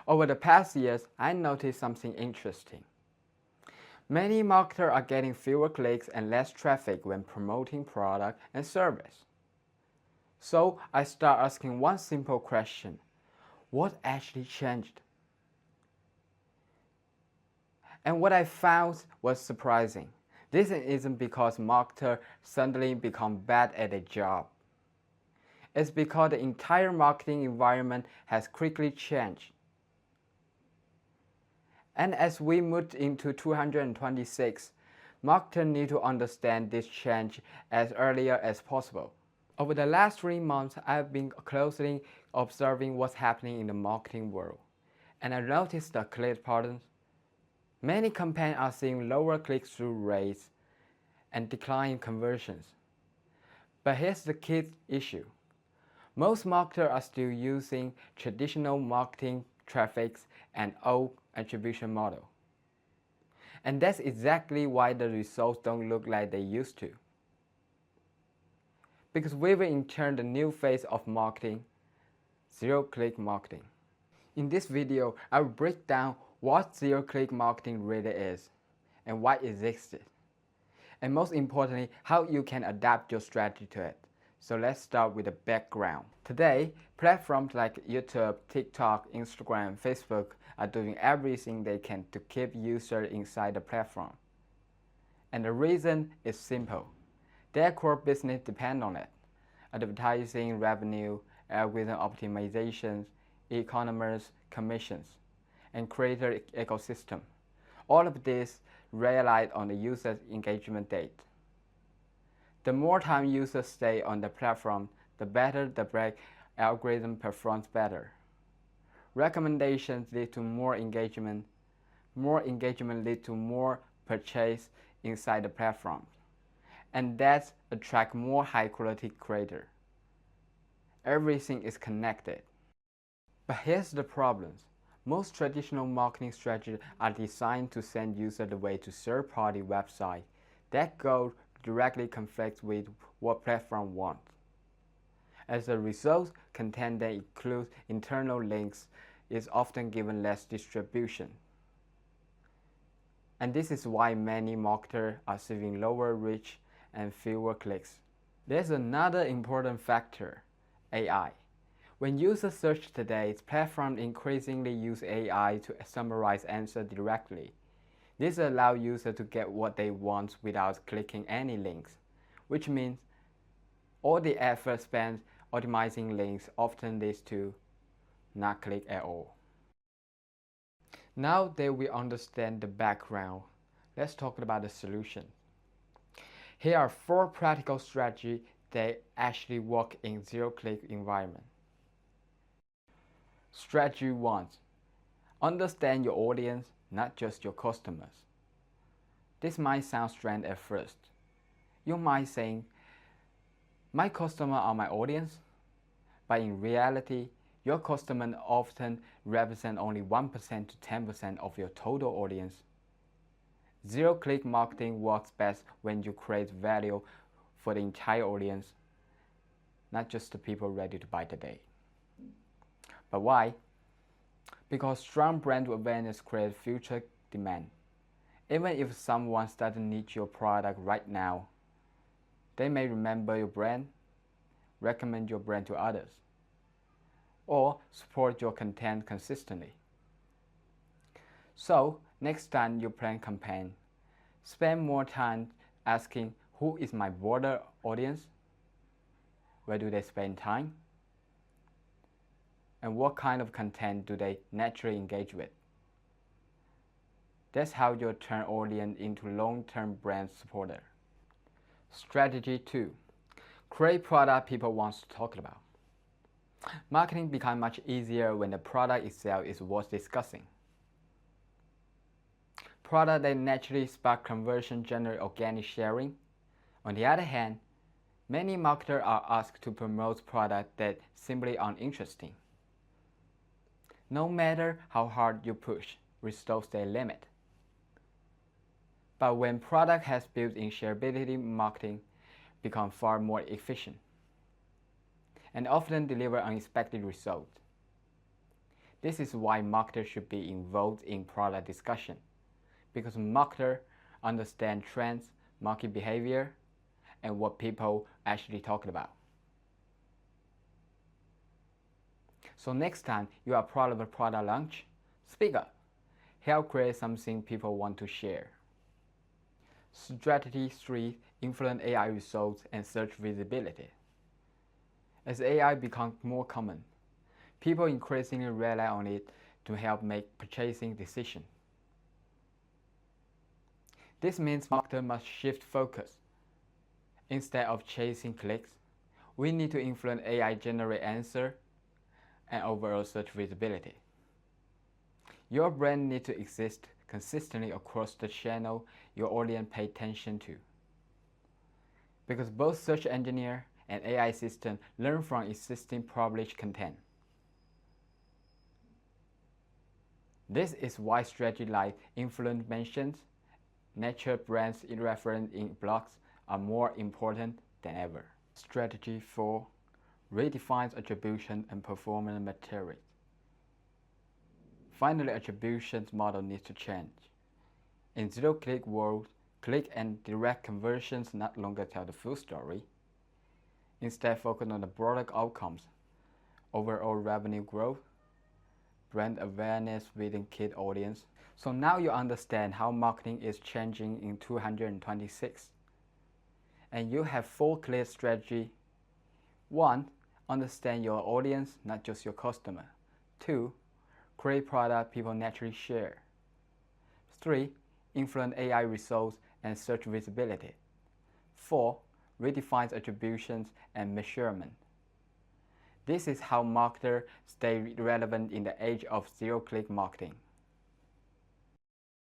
Over the past years, I noticed something interesting. Many marketers are getting fewer clicks and less traffic when promoting product and service. So I start asking one simple question: what actually changed? And what I found was surprising. This isn't because marketers suddenly become bad at their job. It's because the entire marketing environment has quickly changed. And as we move into 2026, marketers need to understand this change as earlier as possible. Over the last 3 months, I've been closely observing what's happening in the marketing world, and I noticed a clear pattern. Many campaigns are seeing lower click-through rates and declining conversions. But here's the key issue. Most marketers are still using traditional marketing traffics and old attribution model. And that's exactly why the results don't look like they used to. Because we've entered the new phase of marketing, zero-click marketing. In this video, I will break down what zero-click marketing really is and why it existed. And most importantly, how you can adapt your strategy to it. So let's start with the background. Today, platforms like YouTube, TikTok, Instagram, Facebook are doing everything they can to keep users inside the platform. And the reason is simple. Their core business depends on it. Advertising revenue, algorithm optimizations, e-commerce commissions, and creator ecosystem. All of this rely on the user's engagement data. The more time users stay on the platform, the better the brand algorithm performs better. Recommendations lead to more engagement lead to more purchase inside the platform. And that attracts more high-quality creators. Everything is connected. But here's the problem. Most traditional marketing strategies are designed to send users away to third-party websites. That goal directly conflicts with what platform wants. As a result, content that includes internal links is often given less distribution. And this is why many marketers are seeing lower reach and fewer clicks. There's another important factor: AI. When users search today, platforms increasingly use AI to summarize answers directly. This allows users to get what they want without clicking any links, which means all the effort spent optimizing links often leads to not click at all. Now that we understand the background, let's talk about the solution. Here are 4 practical strategies that actually work in zero-click environment. Strategy 1. Understand your audience, not just your customers. This might sound strange at first. You might think, my customers are my audience? But in reality, your customers often represent only 1% to 10% of your total audience. Zero-click marketing works best when you create value for the entire audience, not just the people ready to buy today. But why? Because strong brand awareness creates future demand. Even if someone doesn't need your product right now, they may remember your brand, recommend your brand to others, or support your content consistently. So, next time you plan campaign, spend more time asking, who is my broader audience? Where do they spend time? And what kind of content do they naturally engage with? That's how you turn audience into long-term brand supporter. Strategy 2. Create product people want to talk about. Marketing becomes much easier when the product itself is worth discussing. Products that naturally spark conversion generate organic sharing. On the other hand, many marketers are asked to promote products that simply aren't interesting. No matter how hard you push, results their limit. But when product has built-in shareability, marketing becomes far more efficient and often deliver unexpected results. This is why marketers should be involved in product discussion, because marketers understand trends, market behavior, and what people actually talking about. So next time you are part of a product launch, speak up. Help create something people want to share. Strategy 3. Influence AI results and search visibility. As AI becomes more common, people increasingly rely on it to help make purchasing decisions. This means marketers must shift focus. Instead of chasing clicks, we need to influence AI generate answer and overall search visibility. Your brand needs to exist consistently across the channel your audience pay attention to. Because both search engine and AI system learn from existing published content. This is why strategies like influence mentions, nature brands in reference in blogs are more important than ever. Strategy 4. Redefines attribution and performance metrics. Finally, attribution model needs to change. In zero-click world, click and direct conversions no longer tell the full story. Instead, focus on the broader outcomes: overall revenue growth, brand awareness within key audience. So now you understand how marketing is changing in 2026. And you have 4 clear strategies. 1. Understand your audience, not just your customer. 2. Create product people naturally share. 3. Influence AI results and search visibility. 4. Redefines attributions and measurement. This is how marketers stay relevant in the age of zero-click marketing.